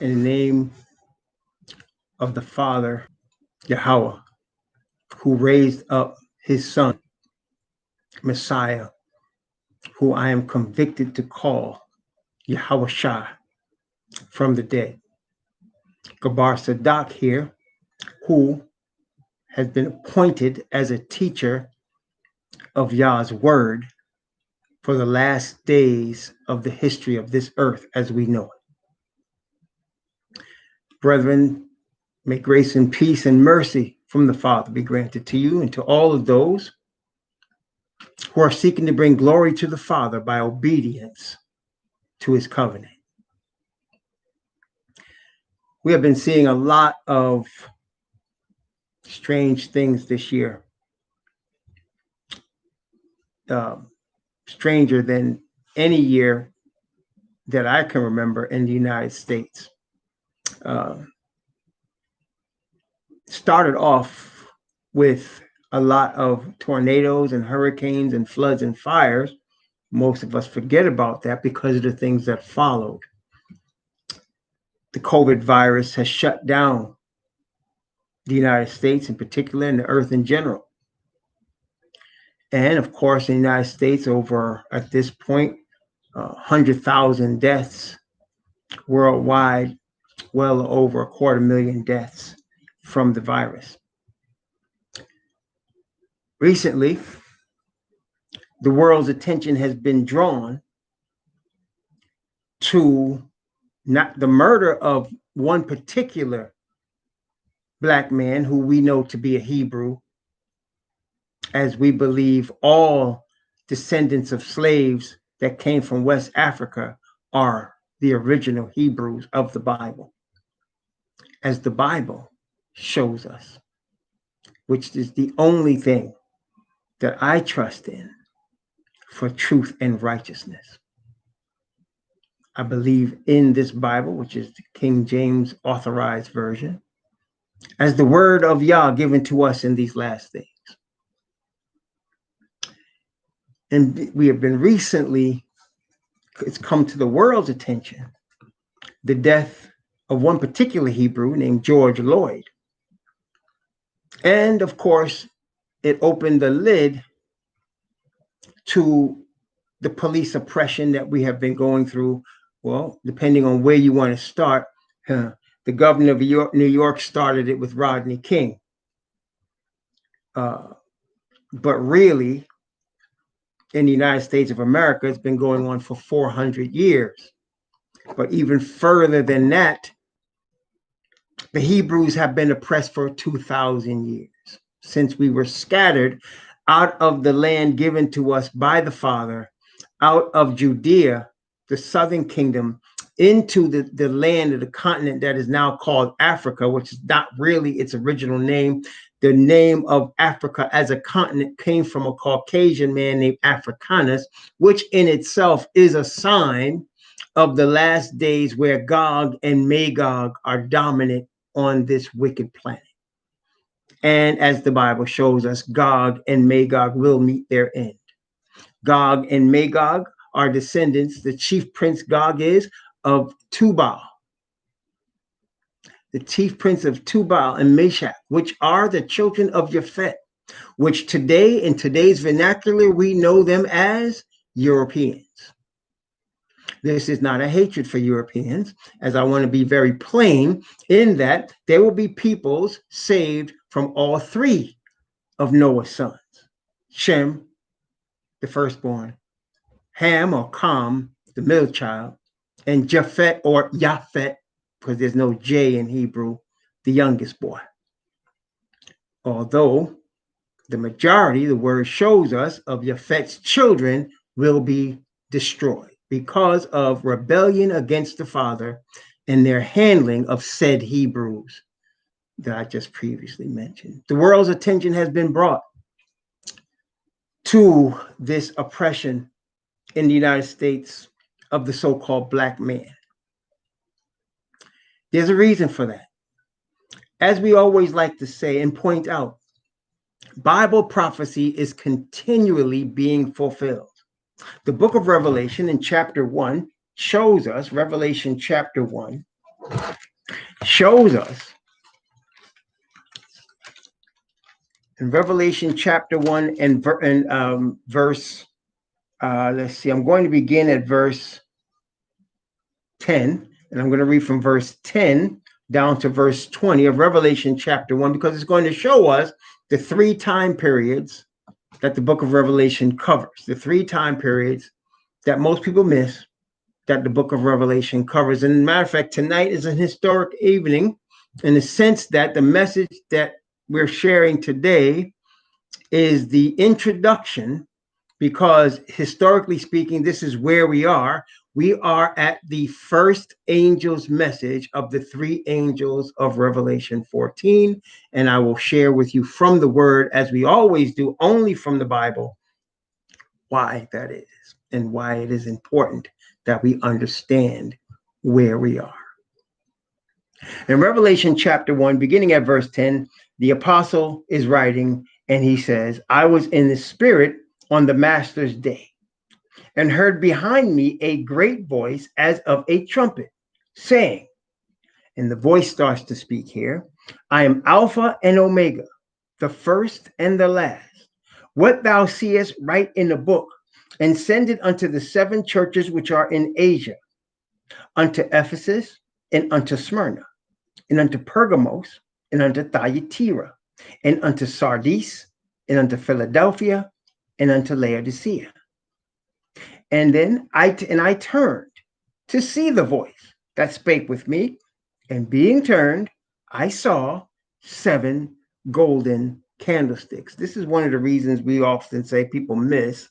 in the name of the Father, Yahweh, who raised up his Son, Messiah, who I am convicted to call Yahweh Shah from the dead. Gabar Sadak here, who has been appointed as a teacher of Yah's word for the last days of the history of this earth as we know it. Brethren, may grace and peace and mercy from the Father be granted to you and to all of those who are seeking to bring glory to the Father by obedience to his covenant. We have been seeing a lot of strange things this year, stranger than any year that I can remember in the United States. Started off with a lot of tornadoes and hurricanes and floods and fires. Most of us forget about that because of the things that followed. The COVID virus has shut down the United States in particular and the earth in general. And of course, in the United States, over at this point, 100,000 deaths worldwide, well over 250,000 deaths from the virus. Recently, the world's attention has been drawn to not the murder of one particular Black man who we know to be a Hebrew, as we believe all descendants of slaves that came from West Africa are the original Hebrews of the Bible, as the Bible shows us, which is the only thing that I trust in for truth and righteousness. I believe in this Bible, which is the King James Authorized Version, as the word of Yah given to us in these last days. And we have been recently, it's come to the world's attention, the death of one particular Hebrew named George Floyd. And of course, it opened the lid to the police oppression that we have been going through. Well, depending on where you want to start, the governor of New York started it with Rodney King. But really, in the United States of America, it's been going on for 400 years. But even further than that, the Hebrews have been oppressed for 2,000 years, since we were scattered out of the land given to us by the Father, out of Judea, the southern kingdom, into the land of the continent that is now called Africa, which is not really its original name. The name of Africa as a continent came from a Caucasian man named Africanus, which in itself is a sign of the last days where Gog and Magog are dominant on this wicked planet. And as the Bible shows us, Gog and Magog will meet their end. Gog and Magog are descendants, the chief prince Gog is, of Tubal. The chief prince of Tubal and Meshach, which are the children of Japhet, which today, in today's vernacular, we know them as Europeans. This is not a hatred for Europeans, as I want to be very plain in that there will be peoples saved from all three of Noah's sons: Shem, the firstborn, Ham or Kam, the middle child, and Japhet or Yaphet, because there's no J in Hebrew, the youngest boy. Although the majority, the word shows us, of Japhet's children will be destroyed because of rebellion against the Father and their handling of said Hebrews that I just previously mentioned. The world's attention has been brought to this oppression in the United States of the so-called Black man. There's a reason for that. As we always like to say and point out, Bible prophecy is continually being fulfilled. The book of Revelation in chapter 1 shows us, Revelation chapter 1, shows us in Revelation chapter 1 and verse, let's see, I'm going to begin at verse 10, and I'm going to read from verse 10 down to verse 20 of Revelation chapter 1, because it's going to show us the 3 time periods that the book of Revelation covers, the 3 time periods that most people miss that the book of Revelation covers. And as a matter of fact, tonight is an historic evening in the sense that the message that we're sharing today is the introduction, because historically speaking, this is where we are. We are at the first angel's message of the 3 angels of Revelation 14. And I will share with you from the word, as we always do, only from the Bible, why that is and why it is important that we understand where we are. In Revelation chapter 1, beginning at verse 10, the apostle is writing, and he says, I was in the spirit on the master's day, and heard behind me a great voice as of a trumpet, saying, and the voice starts to speak here, I am Alpha and Omega, the first and the last. What thou seest, write in the book, and send it unto the 7 churches which are in Asia, unto Ephesus, and unto Smyrna, and unto Pergamos, and unto Thyatira, and unto Sardis, and unto Philadelphia, and unto Laodicea. And then I turned to see the voice that spake with me, and being turned, I saw 7 golden candlesticks. This is one of the reasons we often say people miss.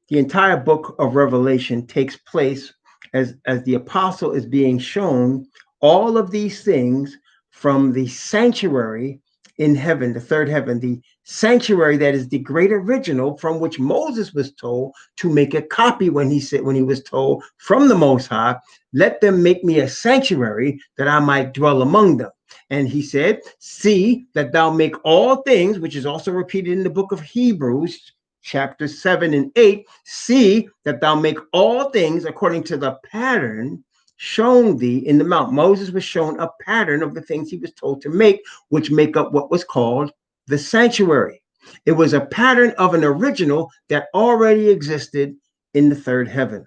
The entire book of Revelation takes place as the apostle is being shown all of these things from the sanctuary in heaven, the 3rd heaven, the sanctuary that is the great original from which Moses was told to make a copy when he was told from the Most High, let them make me a sanctuary that I might dwell among them. And he said, see that thou make all things, which is also repeated in the book of Hebrews, chapter 7 and 8, see that thou make all things according to the pattern shown thee in the mount. Moses was shown a pattern of the things he was told to make, which make up what was called the sanctuary. It was a pattern of an original that already existed in the 3rd heaven.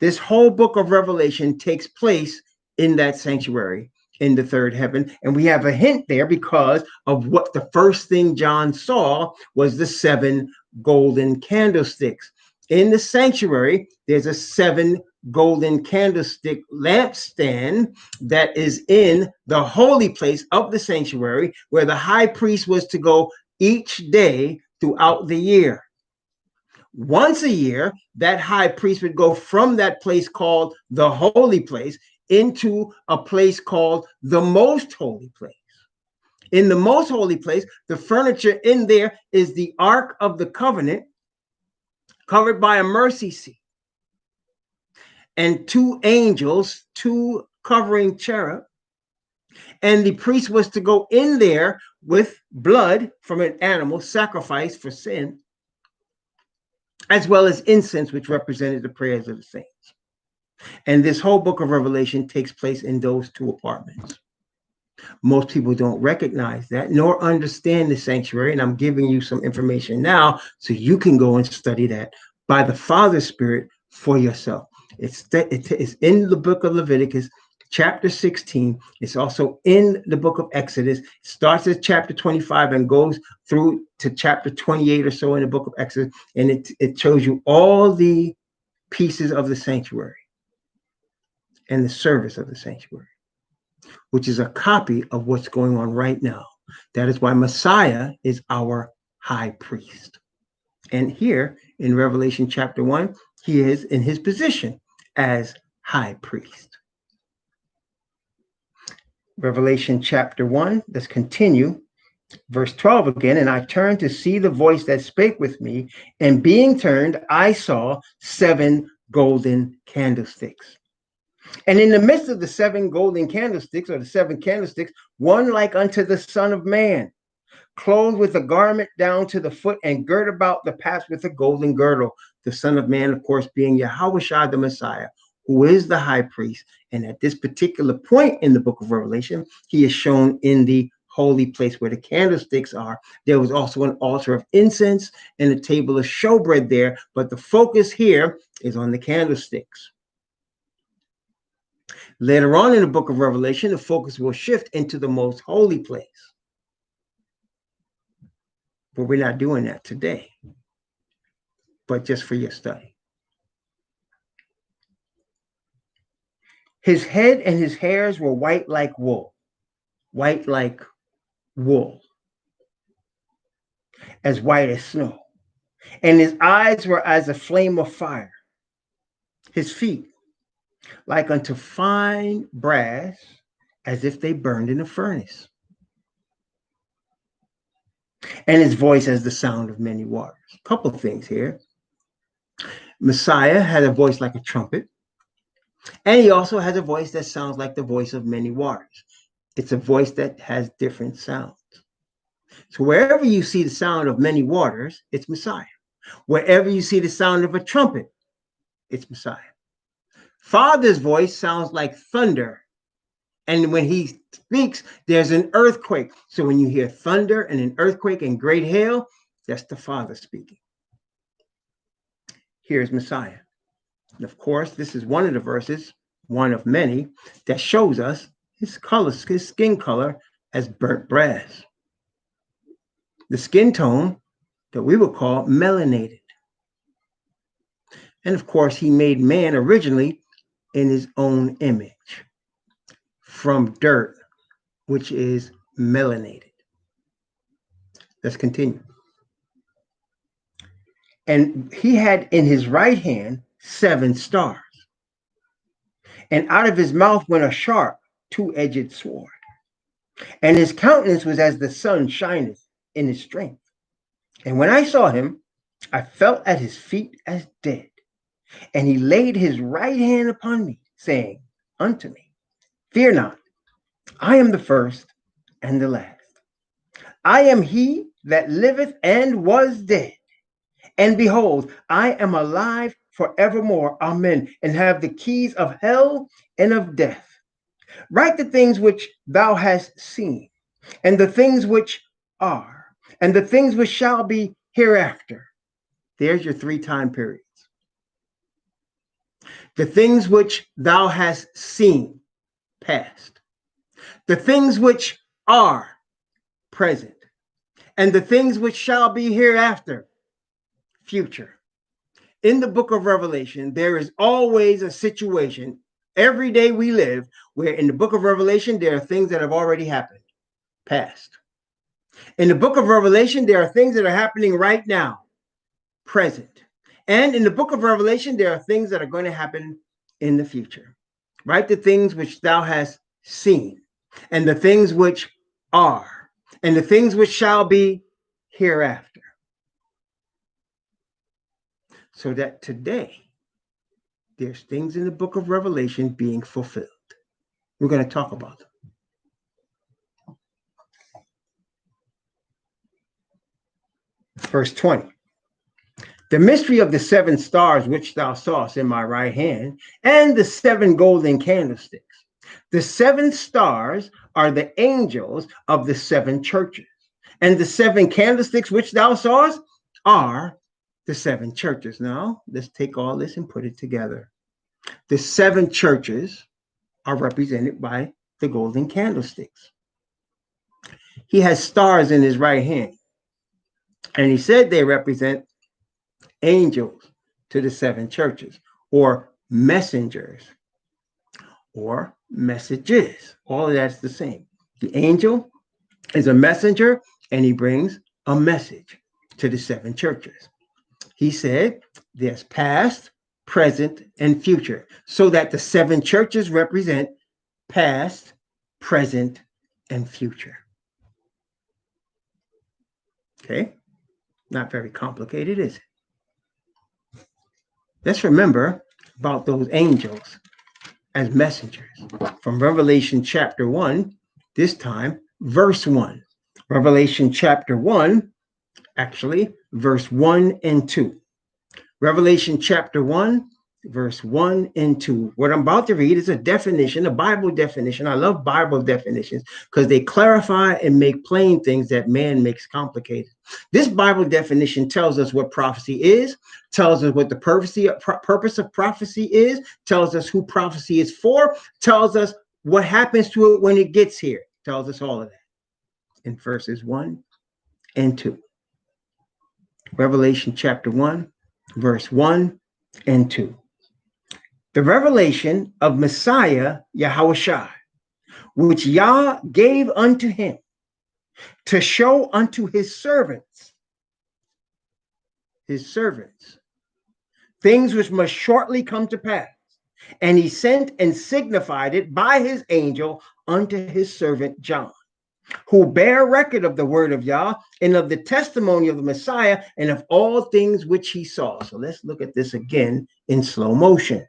This whole book of Revelation takes place in that sanctuary in the 3rd heaven. And we have a hint there because of what the first thing John saw was the 7 golden candlesticks. In the sanctuary, there's a 7 golden candlestick lampstand that is in the holy place of the sanctuary, where the high priest was to go each day throughout the year. Once a year, that high priest would go from that place called the holy place into a place called the most holy place. In the most holy place, the furniture in there is the Ark of the Covenant, covered by a mercy seat, and 2 angels, 2 covering cherub. And the priest was to go in there with blood from an animal sacrificed for sin, as well as incense, which represented the prayers of the saints. And this whole book of Revelation takes place in those 2 apartments. Most people don't recognize that nor understand the sanctuary. And I'm giving you some information now so you can go and study that by the Father's Spirit for yourself. It's in the book of Leviticus, chapter 16. It's also in the book of Exodus. It starts at chapter 25 and goes through to chapter 28 or so in the book of Exodus. And it shows you all the pieces of the sanctuary and the service of the sanctuary, which is a copy of what's going on right now. That is why Messiah is our high priest. And here in Revelation chapter 1, he is in his position as high priest. Revelation chapter 1, let's continue. Verse 12 again, and I turned to see the voice that spake with me, and being turned, I saw 7 golden candlesticks. And in the midst of the 7 golden candlesticks, or the 7 candlesticks, one like unto the Son of Man, clothed with a garment down to the foot, and girt about the paps with a golden girdle. The Son of Man, of course, being Yahushua the Messiah, who is the high priest. And at this particular point in the book of Revelation, he is shown in the holy place where the candlesticks are. There was also an altar of incense and a table of showbread there, but the focus here is on the candlesticks. Later on in the book of Revelation, the focus will shift into the most holy place. But we're not doing that today, but just for your study. His head and his hairs were white like wool, as white as snow. And his eyes were as a flame of fire. His feet like unto fine brass, as if they burned in a furnace. And his voice as the sound of many waters. A couple of things here. Messiah had a voice like a trumpet. And he also has a voice that sounds like the voice of many waters. It's a voice that has different sounds. So wherever you see the sound of many waters, it's Messiah. Wherever you see the sound of a trumpet, it's Messiah. Father's voice sounds like thunder. And when he speaks, there's an earthquake. So when you hear thunder and an earthquake and great hail, that's the Father speaking. Here's Messiah. And of course, this is one of the verses, one of many, that shows us his color, his skin color as burnt brass. The skin tone that we would call melanated. And of course, he made man originally in his own image from dirt, which is melanated. Let's continue. And he had in his right hand 7 stars. And out of his mouth went a sharp, 2-edged sword. And his countenance was as the sun shineth in his strength. And when I saw him, I fell at his feet as dead. And he laid his right hand upon me, saying unto me, Fear not, I am the first and the last. I am he that liveth and was dead. And behold, I am alive forevermore. Amen. And have the keys of hell and of death. Write the things which thou hast seen, and the things which are, and the things which shall be hereafter. There's your 3 time periods. The things which thou hast seen, past. The things which are, present. And the things which shall be hereafter, future. In the book of Revelation, there is always a situation every day we live where in the book of Revelation, there are things that have already happened, past. In the book of Revelation, there are things that are happening right now, present. And in the book of Revelation, there are things that are going to happen in the future. Write the things which thou hast seen, and the things which are, and the things which shall be hereafter. So that today, there's things in the book of Revelation being fulfilled. We're going to talk about them. Verse 20. The mystery of the 7 stars which thou sawest in my right hand, and the 7 golden candlesticks. The 7 stars are the angels of the 7 churches, and the 7 candlesticks which thou sawest are the 7 churches. Now, let's take all this and put it together. The 7 churches are represented by the golden candlesticks. He has stars in his right hand, and he said they represent angels to the 7 churches, or messengers, or messages. All of that's the same. The angel is a messenger, and he brings a message to the 7 churches. He said there's past, present, and future, so that the 7 churches represent past, present, and future. Okay? Not very complicated, is it? Let's remember about those angels as messengers. From Revelation chapter 1, this time, verse 1. Revelation chapter 1, actually, verse 1 and 2. Revelation chapter 1, verse 1 and 2. What I'm about to read is a definition, a Bible definition. I love Bible definitions because they clarify and make plain things that man makes complicated. This Bible definition tells us what prophecy is, tells us what the purpose of prophecy is, tells us who prophecy is for, tells us what happens to it when it gets here, tells us all of that in verses 1 and 2. Revelation chapter 1, verse 1 and 2. The revelation of Messiah Yahushua, which Yah gave unto him to show unto his servants, things which must shortly come to pass. And he sent and signified it by his angel unto his servant John, who bear record of the word of Yah and of the testimony of the Messiah and of all things which he saw. So let's look at this again in slow motion.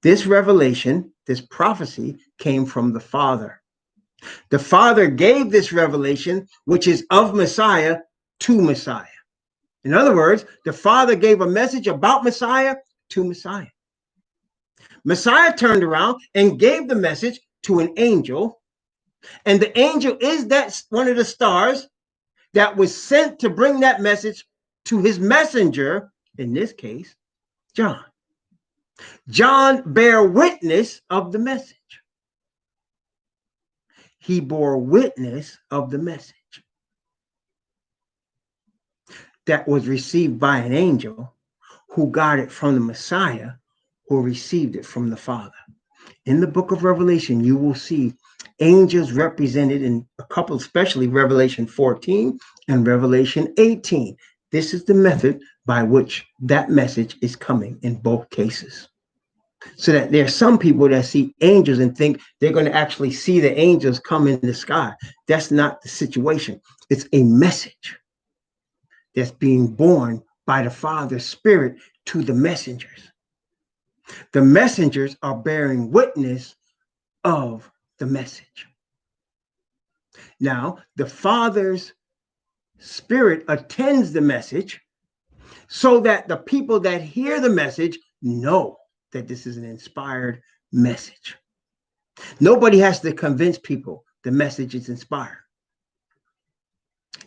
This revelation, this prophecy, came from the Father. The Father gave this revelation, which is of Messiah, to Messiah. In other words, the Father gave a message about Messiah to Messiah. Messiah turned around and gave the message to an angel, and the angel is that one of the stars that was sent to bring that message to his messenger, in this case, John. John bare witness of the message. He bore witness of the message that was received by an angel who got it from the Messiah, who received it from the Father. In the book of Revelation, you will see angels represented in a couple, especially Revelation 14 and Revelation 18. This is the method by which that message is coming in both cases. So that there are some people that see angels and think they're going to actually see the angels come in the sky. That's not the situation. It's a message that's being borne by the Father's Spirit to the messengers. The messengers are bearing witness of the message. Now, the Father's Spirit attends the message so that the people that hear the message know that this is an inspired message. Nobody has to convince people the message is inspired.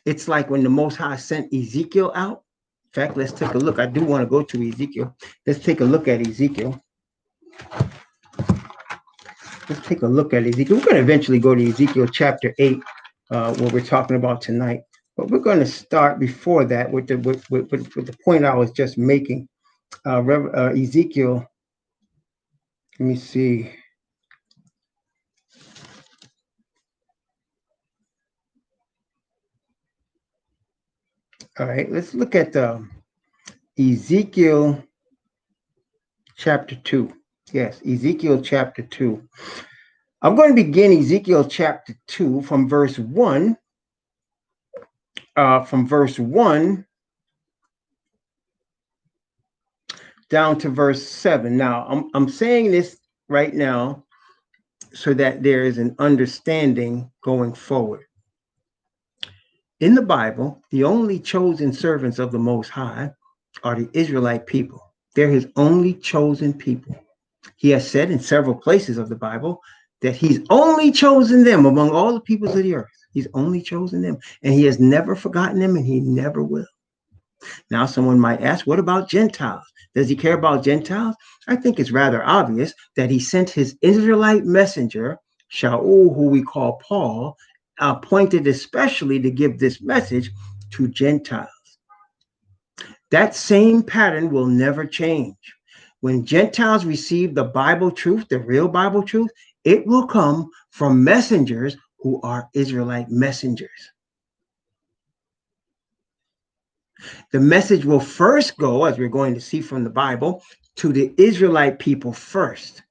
It's like when the Most High sent Ezekiel out. In fact, let's take a look. I do want to go to Ezekiel. Let's take a look at Ezekiel. Let's take a look at Ezekiel. We're going to eventually go to Ezekiel chapter 8, what we're talking about tonight. But we're going to start before that with the point I was just making. Ezekiel, let me see. All right, let's look at Ezekiel chapter 2. Yes, Ezekiel chapter 2. I'm going to begin Ezekiel chapter 2 from verse 1. From verse 1 down to verse 7. Now, I'm saying this right now so that there is an understanding going forward. In the Bible, the only chosen servants of the Most High are the Israelite people. They're his only chosen people. He has said in several places of the Bible that he's only chosen them among all the peoples of the earth. He's only chosen them, and he has never forgotten them, and he never will. Now, someone might ask, what about Gentiles? Does he care about Gentiles? I think it's rather obvious that he sent his Israelite messenger, Shaul, who we call Paul, appointed especially to give this message to Gentiles. That same pattern will never change. When Gentiles receive the Bible truth, the real Bible truth, it will come from messengers who are Israelite messengers. The message will first go, as we're going to see from the Bible, to the Israelite people first.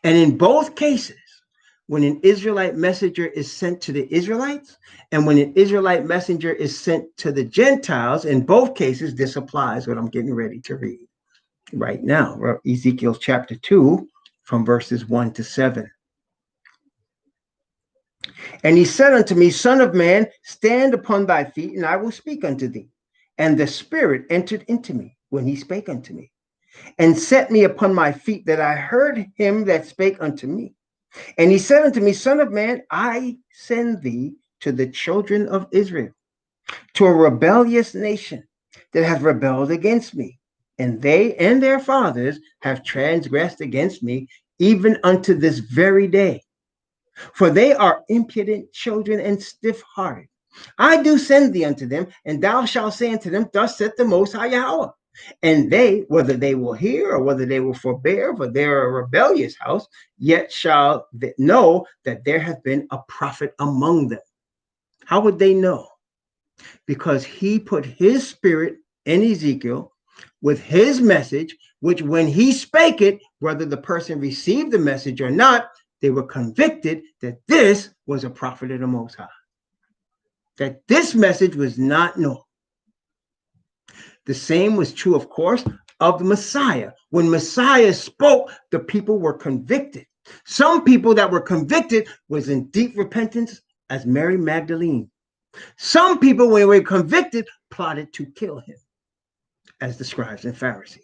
And in both cases, when an Israelite messenger is sent to the Israelites and when an Israelite messenger is sent to the Gentiles, in both cases, this applies what I'm getting ready to read right now. Ezekiel chapter 2 from verses 1 to 7. And he said unto me, Son of man, stand upon thy feet, and I will speak unto thee. And the Spirit entered into me, when he spake unto me, and set me upon my feet, that I heard him that spake unto me. And he said unto me, Son of man, I send thee to the children of Israel, to a rebellious nation that hath rebelled against me, and they and their fathers have transgressed against me, even unto this very day. For they are impudent children and stiff-hearted. I do send thee unto them, and thou shalt say unto them, Thus saith the Most High Yahweh. And they, whether they will hear or whether they will forbear, for they are a rebellious house, yet shall they know that there hath been a prophet among them. How would they know? Because he put his spirit in Ezekiel with his message, which when he spake it, whether the person received the message or not, they were convicted that this was a prophet of the Most High, that this message was not known. The same was true, of course, of the Messiah. When Messiah spoke, the people were convicted. Some people that were convicted was in deep repentance, as Mary Magdalene. Some people, when they were convicted, plotted to kill him, as the scribes and Pharisees.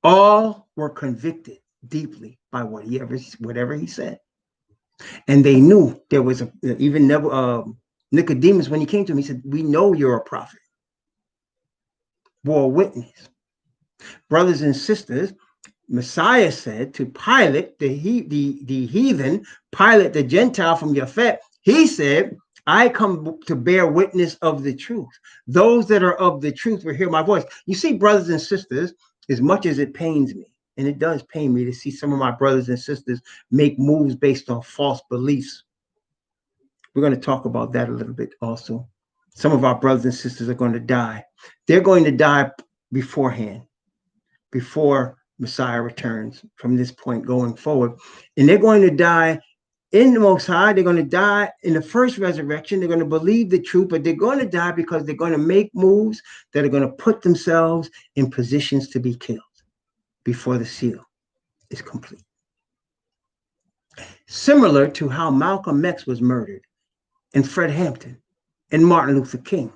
All were convicted deeply by whatever he said. And they knew there was even Nicodemus, when he came to him, he said, we know you're a prophet. Bore witness. Brothers and sisters, Messiah said to Pilate, the heathen, Pilate, the Gentile from Japhet, he said, I come to bear witness of the truth. Those that are of the truth will hear my voice. You see, brothers and sisters, as much as it pains me, and it does pain me to see some of my brothers and sisters make moves based on false beliefs. We're going to talk about that a little bit also. Some of our brothers and sisters are going to die. They're going to die beforehand, before Messiah returns from this point going forward. And they're going to die in the Most High. They're going to die in the first resurrection. They're going to believe the truth, but they're going to die because they're going to make moves that are going to put themselves in positions to be killed before the seal is complete. Similar to how Malcolm X was murdered, and Fred Hampton, and Martin Luther King.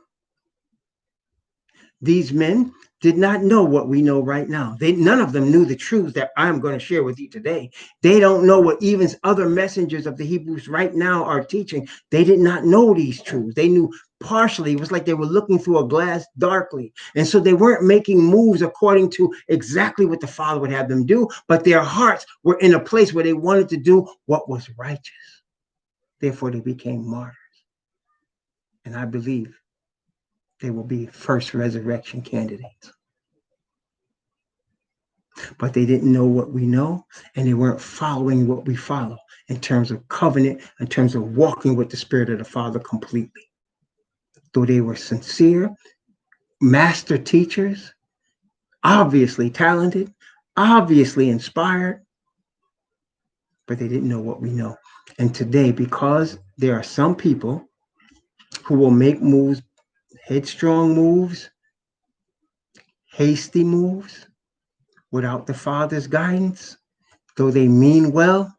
These men did not know what we know right now. None of them knew the truths that I'm going to share with you today. They don't know what even other messengers of the Hebrews right now are teaching. They did not know these truths. They knew partially. It was like they were looking through a glass darkly. And so they weren't making moves according to exactly what the Father would have them do, but their hearts were in a place where they wanted to do what was righteous. Therefore, they became martyrs. And I believe they will be first resurrection candidates. But they didn't know what we know, and they weren't following what we follow in terms of covenant, in terms of walking with the Spirit of the Father completely. Though they were sincere, master teachers, obviously talented, obviously inspired, but they didn't know what we know. And today, because there are some people who will make moves, headstrong moves, hasty moves, without the Father's guidance, though they mean well,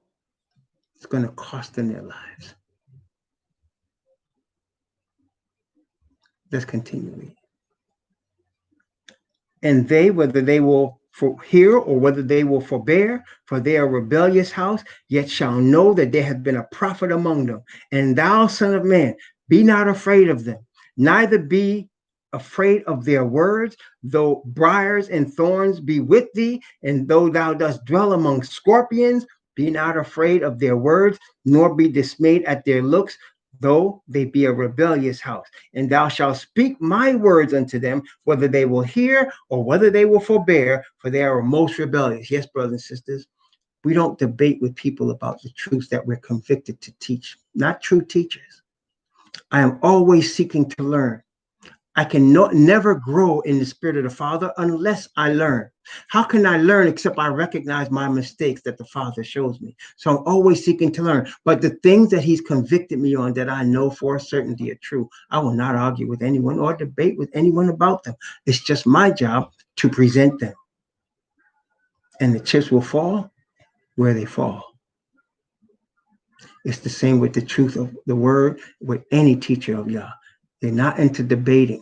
it's going to cost them their lives. Let's continue. And they, whether they will hear or whether they will forbear, for they are a rebellious house, yet shall know that there hath been a prophet among them. And thou, son of man, be not afraid of them, neither be afraid of their words, though briars and thorns be with thee, and though thou dost dwell among scorpions, be not afraid of their words, nor be dismayed at their looks, though they be a rebellious house. And thou shalt speak my words unto them, whether they will hear or whether they will forbear, for they are most rebellious. Yes, brothers and sisters, we don't debate with people about the truths that we're convicted to teach, not true teachers. I am always seeking to learn. I can never grow in the Spirit of the Father unless I learn. How can I learn except I recognize my mistakes that the Father shows me? So I'm always seeking to learn. But the things that he's convicted me on that I know for a certainty are true, I will not argue with anyone or debate with anyone about them. It's just my job to present them. And the chips will fall where they fall. It's the same with the truth of the word, with any teacher of Yah. They're not into debating.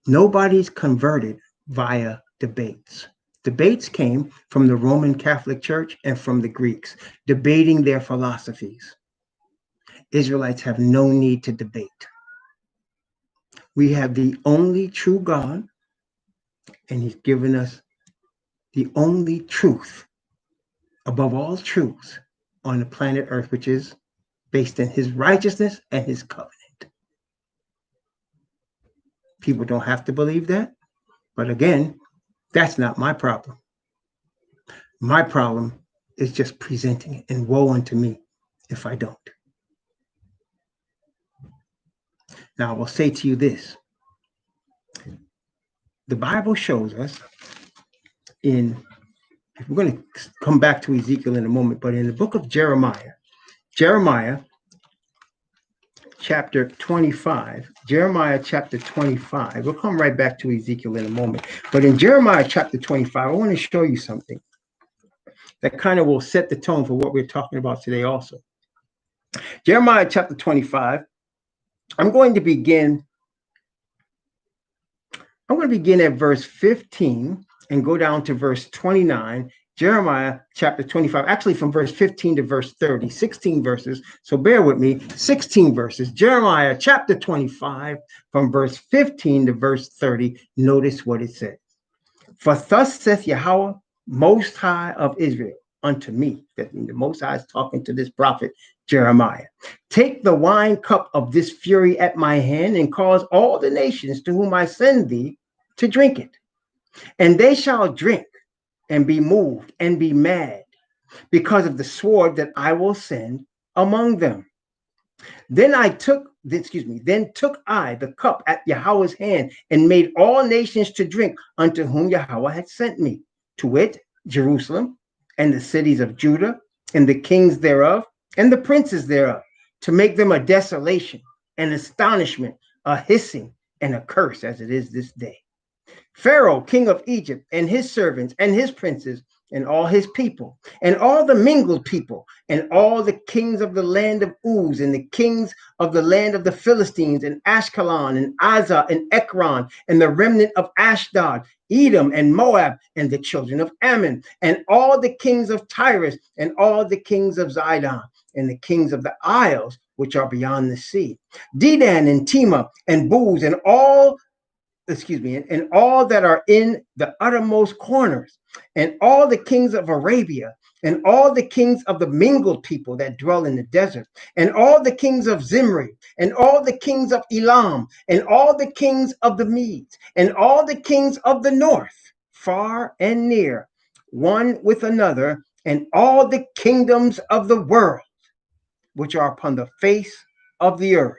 Nobody's converted via debates. Debates came from the Roman Catholic Church and from the Greeks, debating their philosophies. Israelites have no need to debate. We have the only true God, and he's given us the only truth above all truths on the planet Earth, which is based in his righteousness and his covenant. People don't have to believe that, but again, that's not my problem. My problem is just presenting it, and woe unto me if I don't. Now, I will say to you this. The Bible shows us we're going to come back to Ezekiel in a moment, but in the book of Jeremiah chapter 25, we'll come right back to Ezekiel in a moment, but in Jeremiah chapter 25, I want to show you something that kind of will set the tone for what we're talking about today also. Jeremiah chapter 25, I'm going to begin at verse 15 and go down to verse 29. Jeremiah chapter 25, actually from verse 15 to verse 30, 16 verses. So bear with me, 16 verses. Jeremiah chapter 25, from verse 15 to verse 30. Notice what it says. For thus saith Yahweh, Most High of Israel, unto me, that the Most High is talking to this prophet Jeremiah. Take the wine cup of this fury at my hand and cause all the nations to whom I send thee to drink it. And they shall drink and be moved and be mad because of the sword that I will send among them. Then took I the cup at Yahweh's hand and made all nations to drink unto whom Yahweh had sent me, to wit, Jerusalem and the cities of Judah and the kings thereof and the princes thereof, to make them a desolation, an astonishment, a hissing, and a curse, as it is this day. Pharaoh, king of Egypt, and his servants, and his princes, and all his people, and all the mingled people, and all the kings of the land of Uz, and the kings of the land of the Philistines, and Ashkelon, and Azah, and Ekron, and the remnant of Ashdod, Edom, and Moab, and the children of Ammon, and all the kings of Tyrus, and all the kings of Zidon, and the kings of the isles which are beyond the sea, Dedan, and Tema, and Buz, and all that are in the uttermost corners, and all the kings of Arabia, and all the kings of the mingled people that dwell in the desert, and all the kings of Zimri, and all the kings of Elam, and all the kings of the Medes, and all the kings of the north, far and near, one with another, and all the kingdoms of the world, which are upon the face of the earth.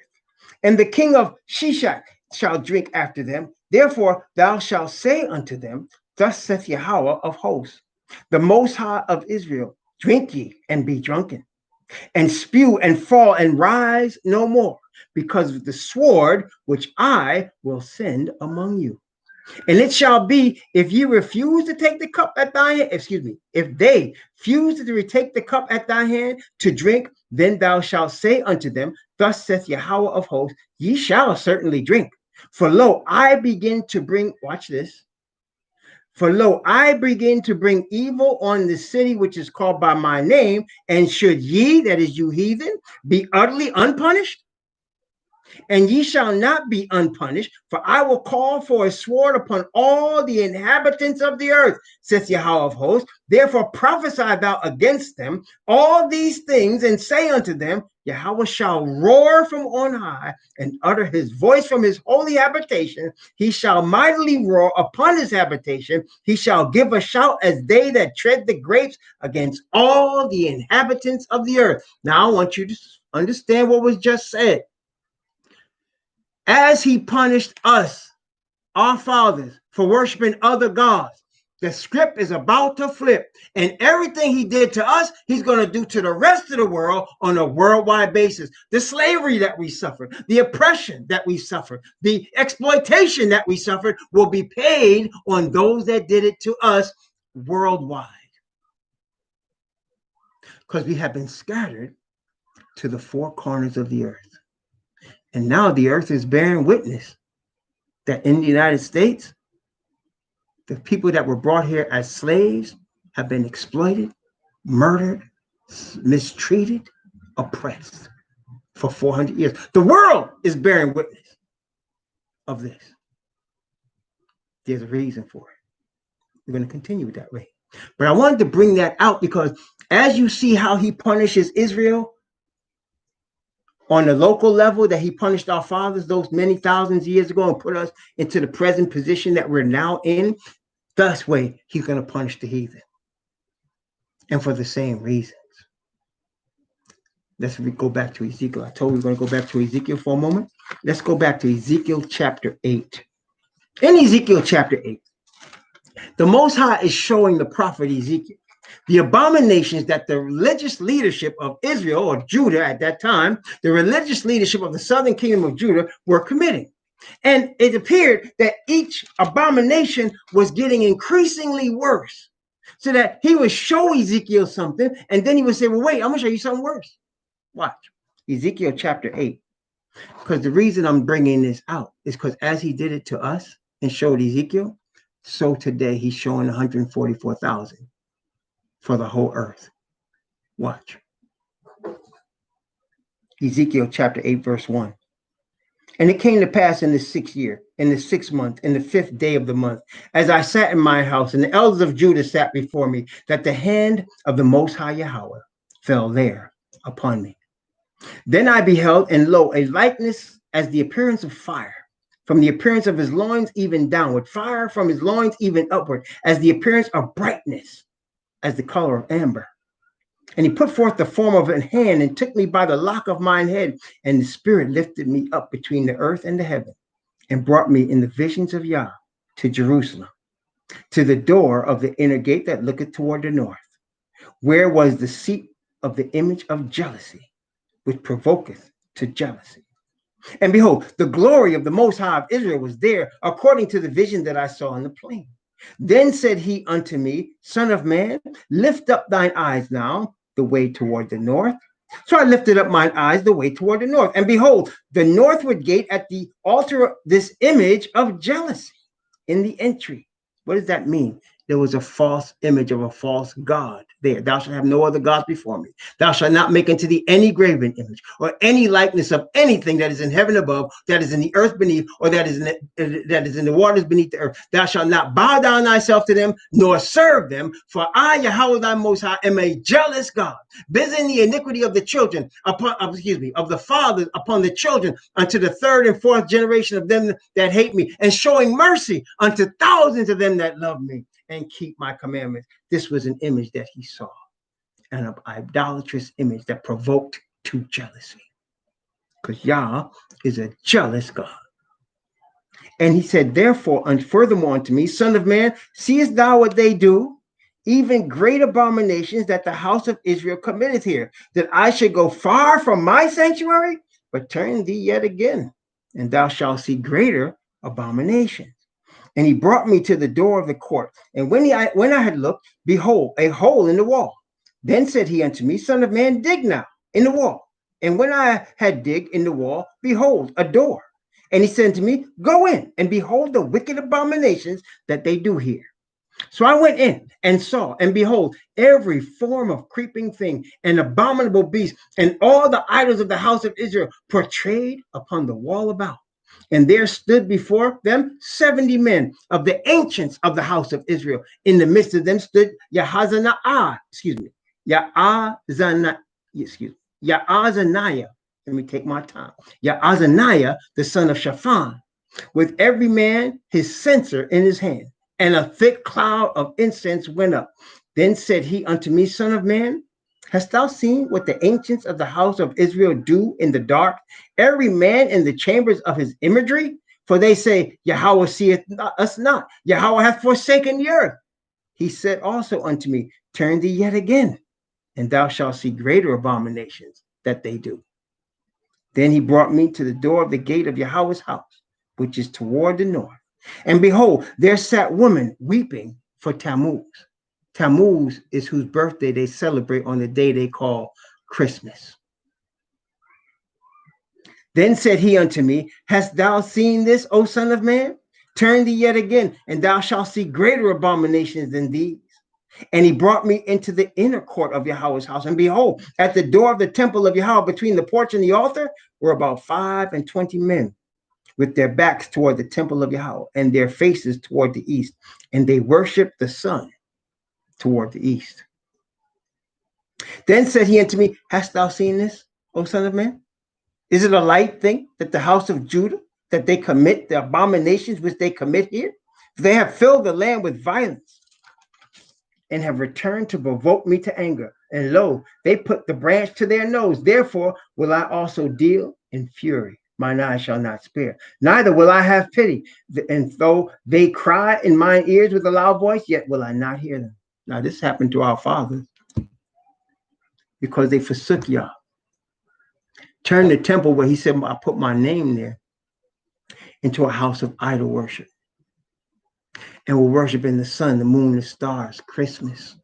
And the king of Shishak shall drink after them. Therefore thou shalt say unto them, Thus saith Yahweh of hosts, the Most High of Israel, drink ye and be drunken, and spew and fall and rise no more, because of the sword which I will send among you. And it shall be, if ye refuse to take the cup at thy hand, if they refuse to take the cup at thy hand to drink, then thou shalt say unto them, Thus saith Yahweh of hosts, ye shall certainly drink. For lo, I begin to bring, watch this. For lo, I begin to bring evil on the city which is called by my name, and should ye, that is you heathen, be utterly unpunished? And ye shall not be unpunished, for I will call for a sword upon all the inhabitants of the earth, saith Yahweh of hosts. Therefore prophesy thou against them all these things, and say unto them, Yahweh shall roar from on high, and utter his voice from his holy habitation. He shall mightily roar upon his habitation. He shall give a shout as they that tread the grapes against all the inhabitants of the earth. Now I want you to understand what was just said. As he punished us, our fathers, for worshiping other gods, the script is about to flip, and everything he did to us, he's going to do to the rest of the world on a worldwide basis. The slavery that we suffered, the oppression that we suffered, the exploitation that we suffered will be paid on those that did it to us worldwide. Because we have been scattered to the four corners of the earth. And now the earth is bearing witness that in the United States, The people that were brought here as slaves have been exploited, murdered, mistreated, oppressed for 400 years. The world is bearing witness of this. There's a reason for it. We're going to continue that way. But I wanted to bring that out because as you see how he punishes Israel on the local level, that he punished our fathers those many thousands of years ago and put us into the present position that we're now in, thus way he's going to punish the heathen. And for the same reasons. Let's go back to Ezekiel. I told you we're going to go back to Ezekiel for a moment. Let's go back to Ezekiel chapter 8. In Ezekiel chapter 8, the Most High is showing the prophet Ezekiel the abominations that the religious leadership of Israel or Judah at that time, the religious leadership of the southern kingdom of Judah were committing. And it appeared that each abomination was getting increasingly worse. So that he would show Ezekiel something, and then he would say, well, wait, I'm going to show you something worse. Watch. Ezekiel chapter 8. Because the reason I'm bringing this out is because as he did it to us and showed Ezekiel, so today he's showing 144,000 for the whole earth. Watch. Ezekiel chapter 8, verse 1. And it came to pass in the 6th year, in the 6th month, in the 5th day of the month, as I sat in my house, and the elders of Judah sat before me, that the hand of the Most High Yahweh fell there upon me. Then I beheld, and lo, a likeness as the appearance of fire, from the appearance of his loins even downward, fire from his loins even upward, as the appearance of brightness, as the color of amber. And he put forth the form of a hand and took me by the lock of mine head, and the Spirit lifted me up between the earth and the heaven, and brought me in the visions of Yah to Jerusalem, to the door of the inner gate that looketh toward the north, where was the seat of the image of jealousy, which provoketh to jealousy. And behold, the glory of the Most High of Israel was there, according to the vision that I saw in the plain. Then said he unto me, Son of man, lift up thine eyes now the way toward the north. So I lifted up mine eyes the way toward the north, and behold, the northward gate at the altar, this image of jealousy in the entry. What does that mean? There was a false image of a false god there. Thou shalt have no other gods before me. Thou shalt not make unto thee any graven image or any likeness of anything that is in heaven above, that is in the earth beneath, or that is in the waters beneath the earth. Thou shalt not bow down thyself to them, nor serve them. For I, Yahweh thy Most High, am a jealous God, visiting the iniquity of the children of the fathers upon the children, unto the 3rd and 4th generation of them that hate me, and showing mercy unto thousands of them that love me and keep my commandments. This was an image that he saw, an idolatrous image that provoked to jealousy, because Yah is a jealous God. And he said, therefore, and furthermore unto me, Son of man, seest thou what they do? Even great abominations that the house of Israel committeth here, that I should go far from my sanctuary, but turn thee yet again, and thou shalt see greater abominations. And he brought me to the door of the court. And when I had looked, behold, a hole in the wall. Then said he unto me, Son of man, dig now in the wall. And when I had digged in the wall, behold, a door. And he said to me, go in and behold the wicked abominations that they do here. So I went in and saw, and behold, every form of creeping thing and abominable beast, and all the idols of the house of Israel portrayed upon the wall about. And there stood before them 70 men of the ancients of the house of Israel. In the midst of them stood Yaazaniah. Let me take my time. Yaazaniah, the son of Shaphan, with every man his censer in his hand, and a thick cloud of incense went up. Then said he unto me, Son of man, hast thou seen what the ancients of the house of Israel do in the dark, every man in the chambers of his imagery? For they say, Yahweh seeth us not. Yahweh hath forsaken the earth. He said also unto me, turn thee yet again, and thou shalt see greater abominations that they do. Then he brought me to the door of the gate of Yahweh's house, which is toward the north. And behold, there sat women weeping for Tammuz. Tammuz is whose birthday they celebrate on the day they call Christmas. Then said he unto me, hast thou seen this, O son of man? Turn thee yet again, and thou shalt see greater abominations than these. And he brought me into the inner court of Yahweh's house. And behold, at the door of the temple of Yahweh, between the porch and the altar, were about 25 men with their backs toward the temple of Yahweh and their faces toward the east. And they worshiped the sun toward the east. Then said he unto me, hast thou seen this, O son of man? Is it a light thing that the house of Judah, that they commit the abominations which they commit here? For they have filled the land with violence and have returned to provoke me to anger. And lo, they put the branch to their nose. Therefore will I also deal in fury. Mine eyes shall not spare, neither will I have pity. And though they cry in mine ears with a loud voice, yet will I not hear them. Now this happened to our fathers because they forsook Yah. Turned the temple where he said, I put my name there, into a house of idol worship. And will worship in the sun, the moon, the stars, Christmas,